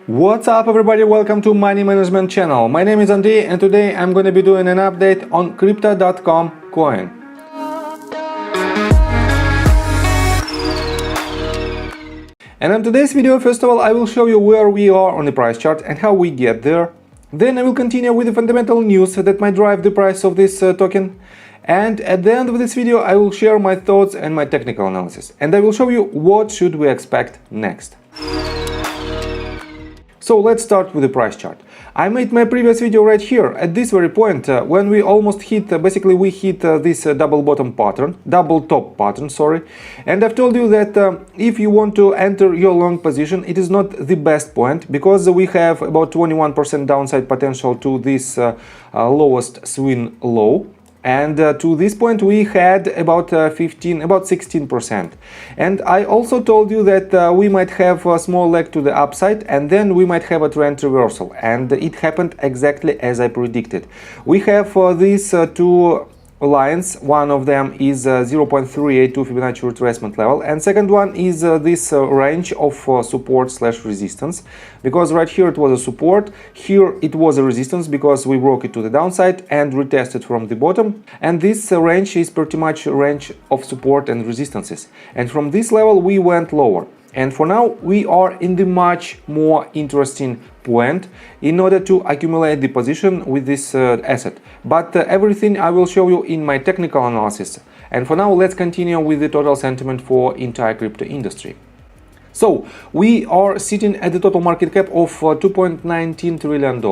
What's up everybody, welcome to Money Management channel. My name is Andrei and today I'm going to be doing an update on crypto.com coin. And in today's video, first of all, I will show you where we are on the price chart and how we get there. Then I will continue with the fundamental news that might drive the price of this token. And at the end of this video, I will share my thoughts and my technical analysis. And I will show you what should we expect next. So let's start with the price chart. I made my previous video right here at this very point when we almost hit, we hit this double top pattern, sorry. And I've told you that if you want to enter your long position, it is not the best point because we have about 21% downside potential to this lowest swing low. And to this point we had about 16%. And I also told you that we might have a small leg to the upside and then we might have a trend reversal. And it happened exactly as I predicted. We have these two lines. One of them is 0.382 Fibonacci retracement level, and second one is this range of support/resistance, because right here it was a support, here it was a resistance because we broke it to the downside and retested from the bottom, and this range is pretty much a range of support and resistances, and from this level we went lower. And for now we are in the much more interesting point in order to accumulate the position with this asset. But everything I will show you in my technical analysis. And for now let's continue with the total sentiment for entire crypto industry. So we are sitting at the total market cap of $2.19 trillion.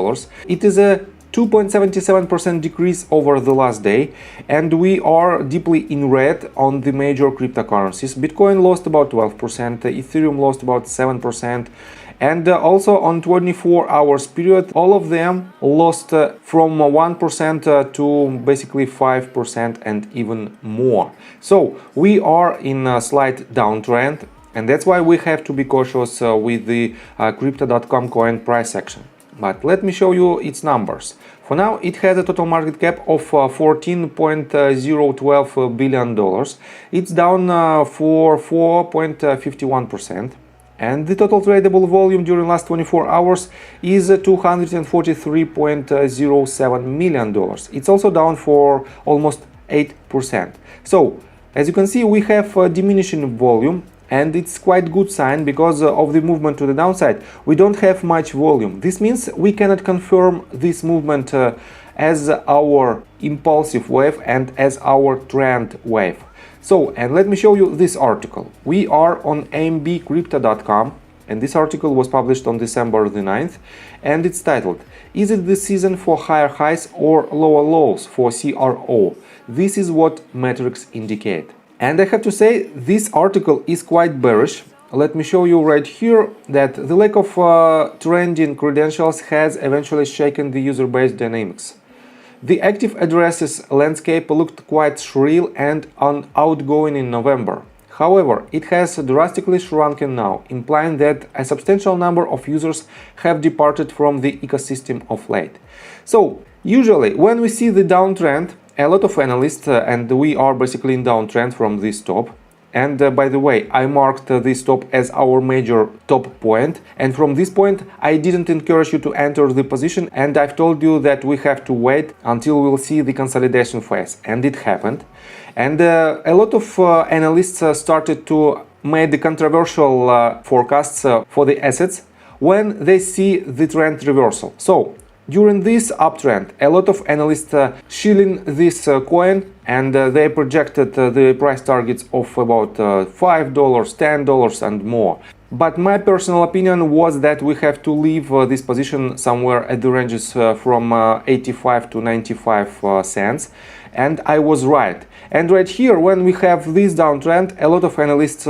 It is a 2.77% decrease over the last day, and we are deeply in red on the major cryptocurrencies. Bitcoin lost about 12%, Ethereum lost about 7%, and also on 24 hours period all of them lost from 1% to basically 5% and even more. So we are in a slight downtrend, and that's why we have to be cautious with the crypto.com coin price action. But let me show you its numbers. For now, it has a total market cap of $14.012 billion. It's down for 4.51%. And the total tradable volume during last 24 hours is $243.07 million. It's also down for almost 8%. So, as you can see, we have a diminishing volume. And it's quite good sign because of the movement to the downside. We don't have much volume. This means we cannot confirm this movement as our impulsive wave and as our trend wave. So, and let me show you this article. We are on ambcrypto.com, and this article was published on December the 9th, and it's titled, "Is it the season for higher highs or lower lows for CRO? This is what metrics indicate." And I have to say, this article is quite bearish. Let me show you right here that the lack of trending credentials has eventually shaken the user base dynamics. The active addresses landscape looked quite shrill and outgoing in November. However, it has drastically shrunken now, implying that a substantial number of users have departed from the ecosystem of late. So, usually when we see the downtrend, a lot of analysts, and we are basically in downtrend from this top. And by the way, I marked this top as our major top point. And from this point, I didn't encourage you to enter the position. And I've told you that we have to wait until we'll see the consolidation phase. And it happened. And a lot of analysts started to make the controversial forecasts for the assets when they see the trend reversal. So, during this uptrend, a lot of analysts shilling this coin, and they projected the price targets of about $5, $10 and more. But my personal opinion was that we have to leave this position somewhere at the ranges from 85 to 95 cents. And I was right. And right here, when we have this downtrend, a lot of analysts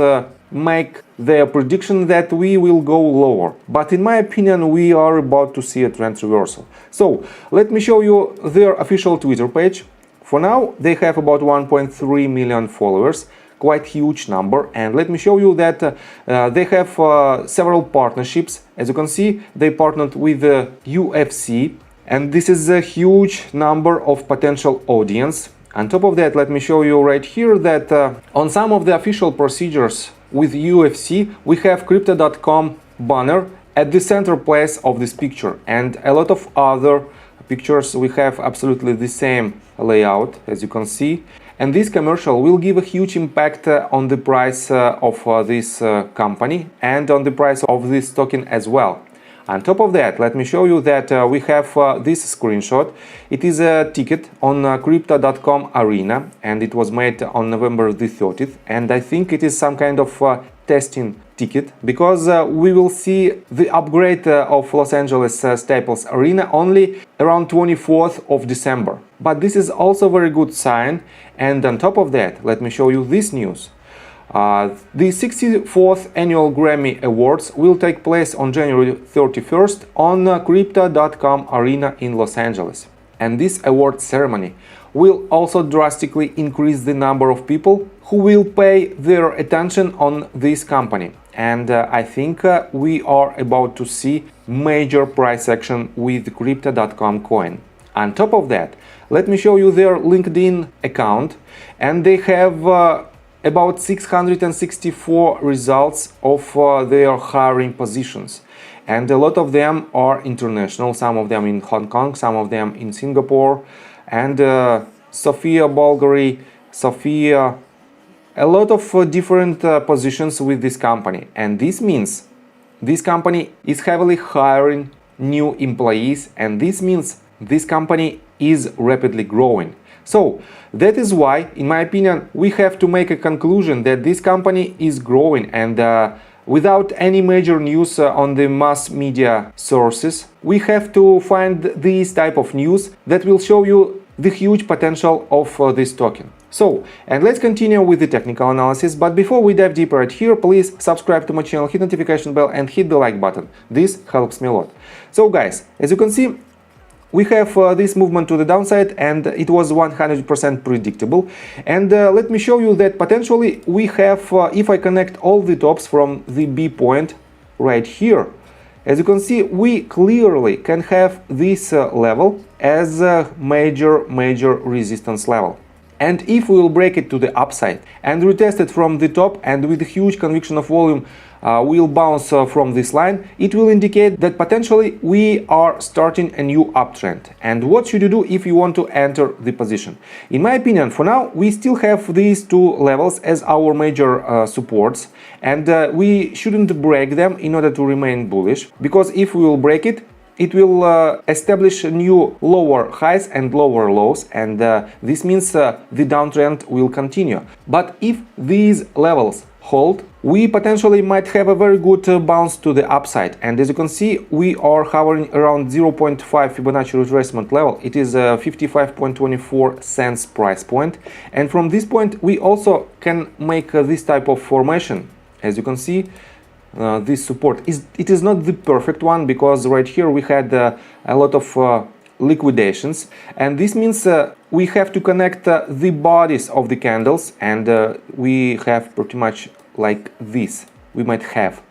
make their prediction that we will go lower. But in my opinion, we are about to see a trend reversal. So let me show you their official Twitter page. For now, they have about 1.3 million followers, quite huge number. And let me show you that they have several partnerships. As you can see, they partnered with the UFC, and this is a huge number of potential audience. On top of that, let me show you right here that on some of the official procedures with UFC, we have crypto.com banner at the center place of this picture, and a lot of other pictures we have absolutely the same layout, as you can see. And this commercial will give a huge impact on the price of this company and on the price of this token as well. On top of that, let me show you that we have this screenshot. It is a ticket on crypto.com arena, and it was made on November the 30th. And I think it is some kind of testing ticket, because we will see the upgrade of Los Angeles Staples Arena only around 24th of December. But this is also a very good sign. And on top of that, let me show you this news. The 64th Annual Grammy Awards will take place on January 31st on Crypto.com Arena in Los Angeles. And this award ceremony will also drastically increase the number of people who will pay their attention on this company. And I think we are about to see major price action with Crypto.com coin. On top of that, let me show you their LinkedIn account, and they have about 664 results of their hiring positions, and a lot of them are international, some of them in Hong Kong, some of them in Singapore, and Sofia, Bulgaria, Sofia, a lot of different positions with this company. And this means this company is heavily hiring new employees, and this means this company is rapidly growing. So that is why, in my opinion, we have to make a conclusion that this company is growing, and without any major news on the mass media sources, we have to find this type of news that will show you the huge potential of this token. So, and let's continue with the technical analysis, but before we dive deeper right here, please subscribe to my channel, hit notification bell and hit the like button. This helps me a lot. So guys, as you can see, we have this movement to the downside, and it was 100% predictable. And let me show you that potentially we have, if I connect all the tops from the B point right here, as you can see, we clearly can have this level as a major resistance level. And if we will break it to the upside and retest it from the top, and with a huge conviction of volume will bounce from this line, it will indicate that potentially we are starting a new uptrend. And what should you do if you want to enter the position? In my opinion, for now, we still have these two levels as our major supports, and we shouldn't break them in order to remain bullish, because if we will break it, it will establish new lower highs and lower lows, and this means the downtrend will continue. But if these levels hold, we potentially might have a very good bounce to the upside. And as you can see, we are hovering around 0.5 Fibonacci retracement level. It is a 55.24 cents price point, and from this point we also can make this type of formation. As you can see, this support is not the perfect one, because right here we had a lot of liquidations, and this means we have to connect the bodies of the candles, and we have pretty much like this. We might have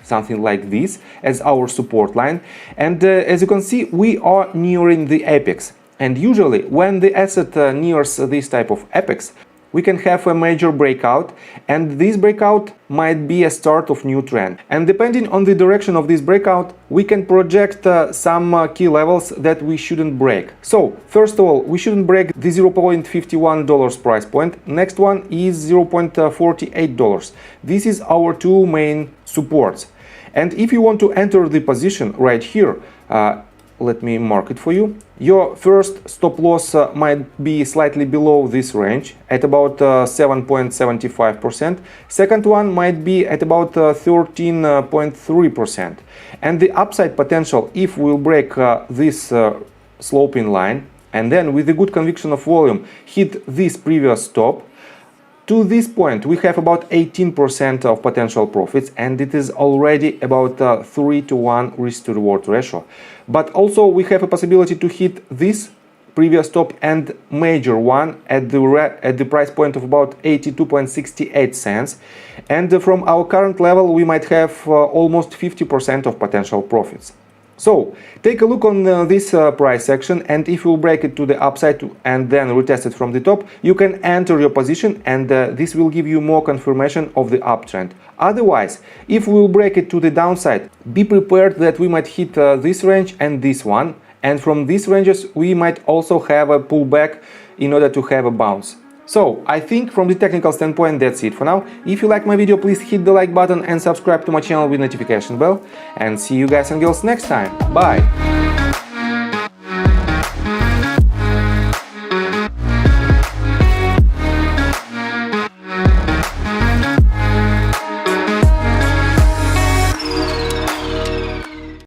something like this as our support line, and as you can see, we are nearing the apex. And usually when the asset nears this type of apex, we can have a major breakout, and this breakout might be a start of new trend. And depending on the direction of this breakout, we can project some key levels that we shouldn't break. So first of all, we shouldn't break the $0.51 price point. Next one is $0.48. This is our two main supports. And if you want to enter the position right here, let me mark it for you. Your first stop loss might be slightly below this range at about 7.75%. Second one might be at about 13.3%. And the upside potential, if we'll break this sloping line, and then with a good conviction of volume hit this previous stop, to this point we have about 18% of potential profits, and it is already about 3-to-1 risk to reward ratio. But also we have a possibility to hit this previous top and major one at the price point of about 82.68 cents, and from our current level we might have almost 50% of potential profits. So take a look on this price action, and if you break it to the upside and then retest it from the top, you can enter your position, and this will give you more confirmation of the uptrend. Otherwise, if we will break it to the downside, be prepared that we might hit this range and this one, and from these ranges we might also have a pullback in order to have a bounce. So I think from the technical standpoint that's it for now. If you like my video, please hit the like button and subscribe to my channel with notification bell, and see you guys and girls next time. Bye!